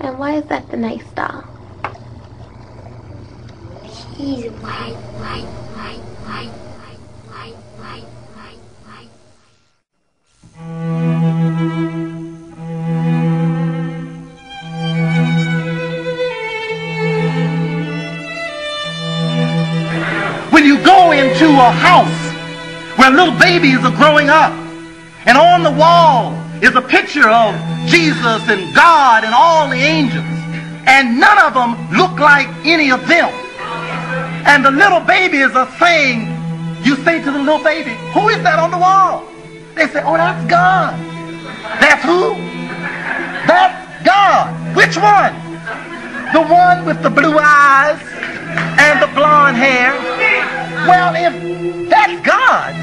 And why is that the nice doll? He's white. When you go into a house where little babies are growing up, and on the wall is a picture of Jesus and God and all the angels, and none of them look like any of them, and the little babies are saying, you say to the little baby, who is that on the wall? They say, oh, that's God. That's who? That's God. Which one? The one with the blue eyes and the blonde hair. Well, if that's God,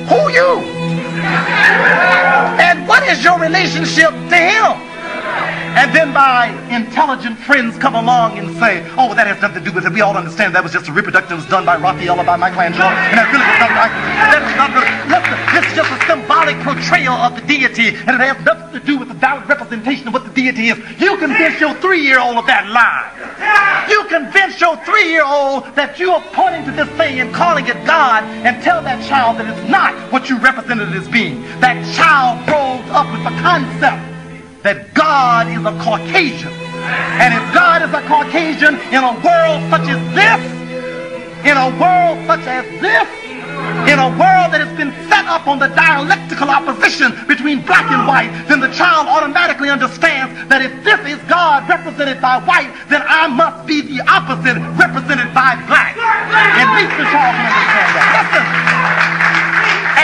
who you? And what is your relationship to him? And then my intelligent friends come along and say, oh, well, that has nothing to do with it. We all understand that was just a reproduction that was done by Raphael or by Michelangelo. And that really was not like, that's not really, listen, this is just a symbolic portrayal of the deity, and it has nothing to do with the direct representation of what the deity is. You convince your 3-year-old of that lie. You convince your 3-year-old that you are pointing to this thing and calling it God, and tell that child that it's not what you represented it as being. That child grows up with the concept that God is a Caucasian. And if God is a Caucasian in a world such as this, in a world such as this, in a world that has been set up on the dialectical opposition between black and white, then the child automatically understands that if this is God represented by white, then I must be the opposite represented by black. At least the child can understand that. Listen.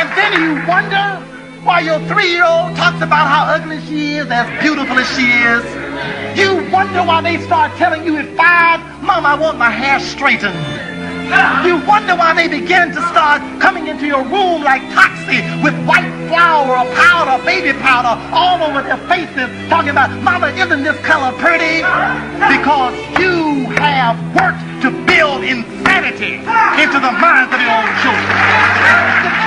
And then you wonder why your 3-year-old talks about how ugly she is, as beautiful as she is. You wonder why they start telling you at 5, Mom, I want my hair straightened. You wonder why they begin to start coming into your room like Toxie with white flour or powder, baby powder, all over their faces, talking about, Mama, isn't this color pretty? Because you have worked to build insanity into the minds of your own children.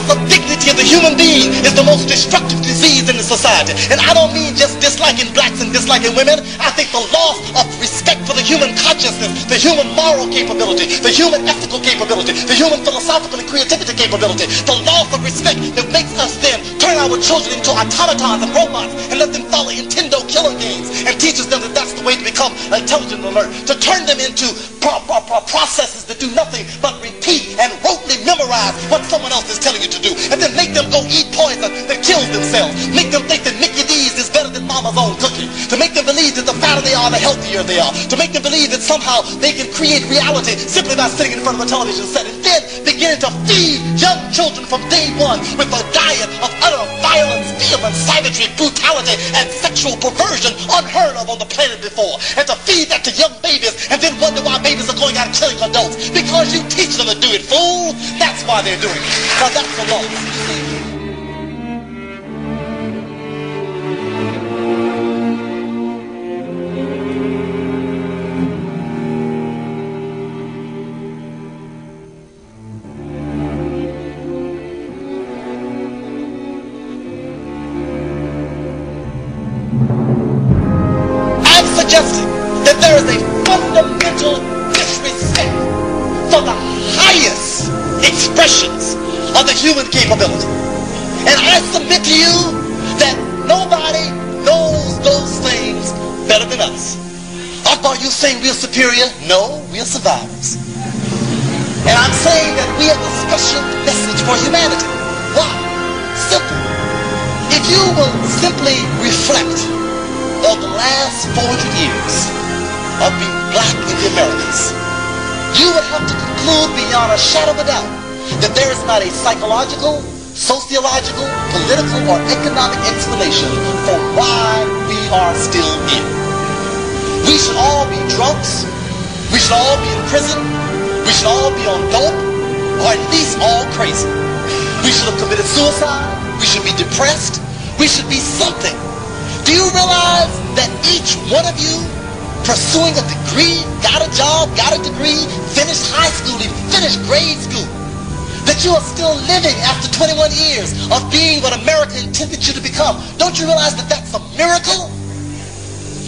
The dignity of the human being is the most destructive disease in the society. And I don't mean just disliking blacks and disliking women. I think the loss of respect for the human consciousness, the human moral capability, the human ethical capability, the human philosophical and creativity capability, the loss of respect that makes us then turn our children into automatons and robots and let them follow Nintendo killer games and teaches them that that's the way to become intelligent and alert, to turn them into processes that do nothing but repeat and rotely memorize what someone else is telling you to do, and then make them go eat poison that kills themselves, make them think that Mickey D's is better than Mama's own cookie, to make them believe that the fatter they are, the healthier they are, to make them believe that somehow they can create reality simply by sitting in front of a television set, and then begin to feed young children from day one with a diet of utter violence, vehemence, savagery, brutality, and sexual perversion unheard of on the planet before, and to feed that to young babies, and then wonder why babies are going out killing adults, because you teach them to do it, fool. That's why they're doing it. Now that's the law. I'm suggesting that there is a fundamental disrespect for the highest expressions of the human capability. And I submit to you that nobody knows those things better than us. Are you saying we're superior? No, we're survivors. And I'm saying that we have a special message for humanity. Why? Simple. If you will simply reflect on the last 400 years of being black in the Americas, you would have to conclude beyond a shadow of a doubt that there is not a psychological, sociological, political, or economic explanation for why we are still here. We should all be drunks. We should all be in prison. We should all be on dope, or at least all crazy. We should have committed suicide. We should be depressed. We should be something. Do you realize that each one of you pursuing a degree, got a job, got a degree, finished high school, even finished grade school, that you are still living after 21 years of being what America intended you to become. Don't you realize that that's a miracle?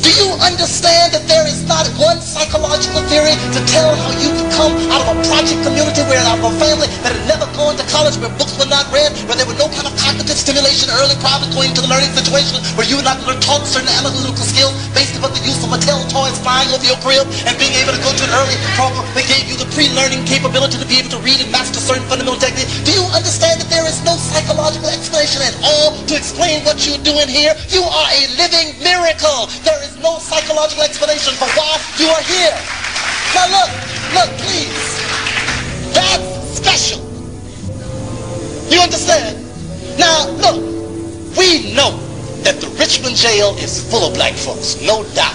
Do you understand that there is not one psychological theory to tell how you could come out of a project community where out of a family that had never gone to college, where books were not read, where there were no kind of cognitive stimulation early prior to going into the learning situation, where you were not taught certain analytical skills based upon the use of Mattel toys flying over your crib and being able to go to an early program that gave you the pre-learning capability to be able to read and master certain fundamental techniques? Do you understand that there is no psychological explanation at all to explain what you're doing here? You are a living miracle. There is no psychological explanation for why you are here. Now look, please. That's special. You understand? Now look, we know that the Richmond jail is full of black folks, no doubt.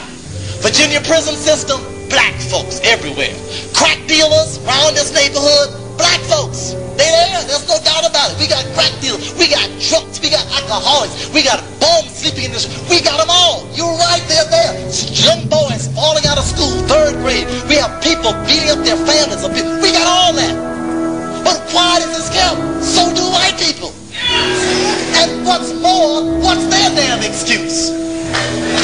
Virginia prison system, black folks everywhere. Crack dealers around this neighborhood, black folks. They there, there's no doubt about it. We got crack dealers, we got drunks, we got alcoholics, we got bums sleeping in this, we got them all. You're right, they're there. Young boys falling out of school, 3rd grade. We have people beating up their families. We got all that. But quiet as it's kept, so do white people. And what's more, what's their damn excuse?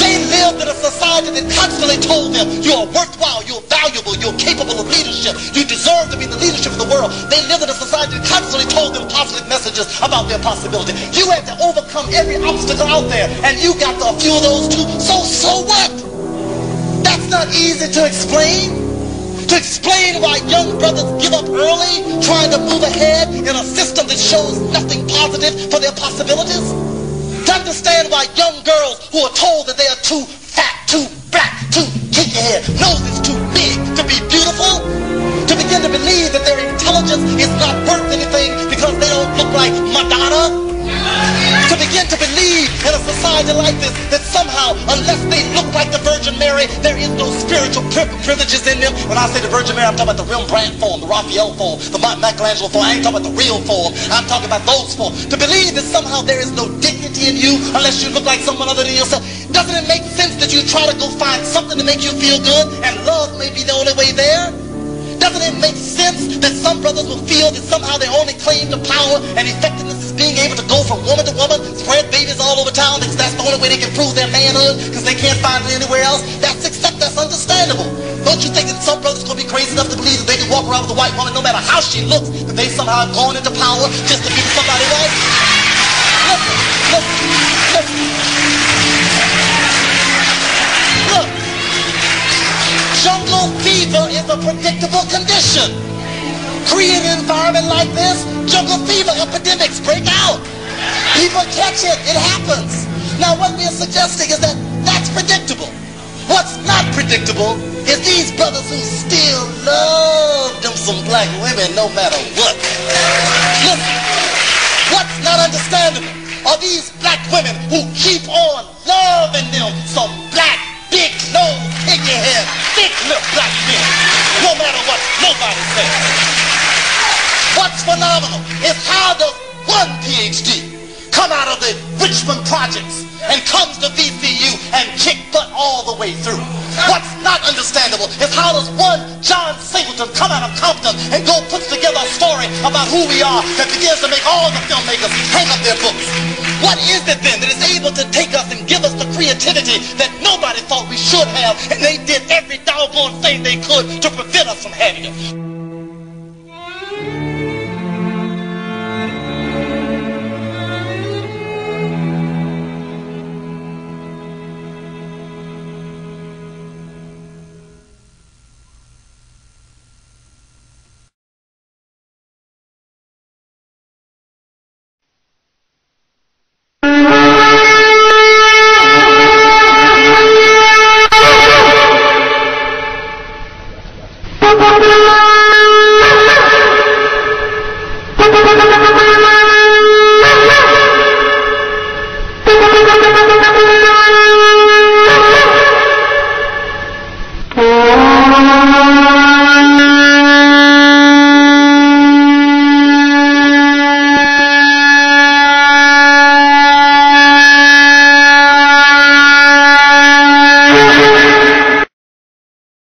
They lived in a society that constantly told them you are worthwhile, you're valuable, you're capable of leadership, you deserve to be in the leadership of the world. They lived in a society that constantly told them positive messages about their possibility. You had to overcome every obstacle out there, and you got a few of those too. So what? That's not easy to explain. To explain why young brothers give up early, trying to move ahead in a system that shows nothing positive for their possibilities. To understand why young girls who are told that they are too fat, too black, too kick-ahead, nose is too big to be beautiful, to begin to believe that their intelligence is not worth anything because they don't look like Madonna, to begin to believe in a society like this that somehow, unless they look like the Virgin Mary, there is no spiritual privileges in them. When I say the Virgin Mary, I'm talking about the Rembrandt form, the Raphael form, the Michelangelo form. I ain't talking about the real form. I'm talking about those forms. To believe that somehow there is no dignity in you unless you look like someone other than yourself. Doesn't it make sense that you try to go find something to make you feel good and love may be the only way there? Doesn't it make sense that some brothers will feel that somehow their only claim to power and effectiveness is being able to go from woman to woman, spread babies all over town, because that's the only way they can prove their manhood, because they can't find it anywhere else? That's understandable. Don't you think that some brothers are going to be crazy enough to believe that they can walk around with a white woman no matter how she looks, that they somehow have gone into power just to be with somebody else? Listen. Look. Jungle fever is a predictable condition. Create an environment like this, jungle fever epidemics break out. People catch it, it happens. Now what we are suggesting is that that's predictable. What's not predictable is these brothers who still love them some black women no matter what. Listen, what's not understandable are these black women who keep on loving them some black big nose, hickey head, thick lip black men, no matter what nobody says. What's phenomenal is how does one PhD come out of the Richmond projects and comes to VCU and kick butt all the way through? What's not understandable is how does one John Singleton come out of Compton and go put together a story about who we are that begins to make all the filmmakers hang up their books? What is it then that is able to take us and give us the creativity that nobody thought we should have, and they did every doggone thing they could to prevent us from having it?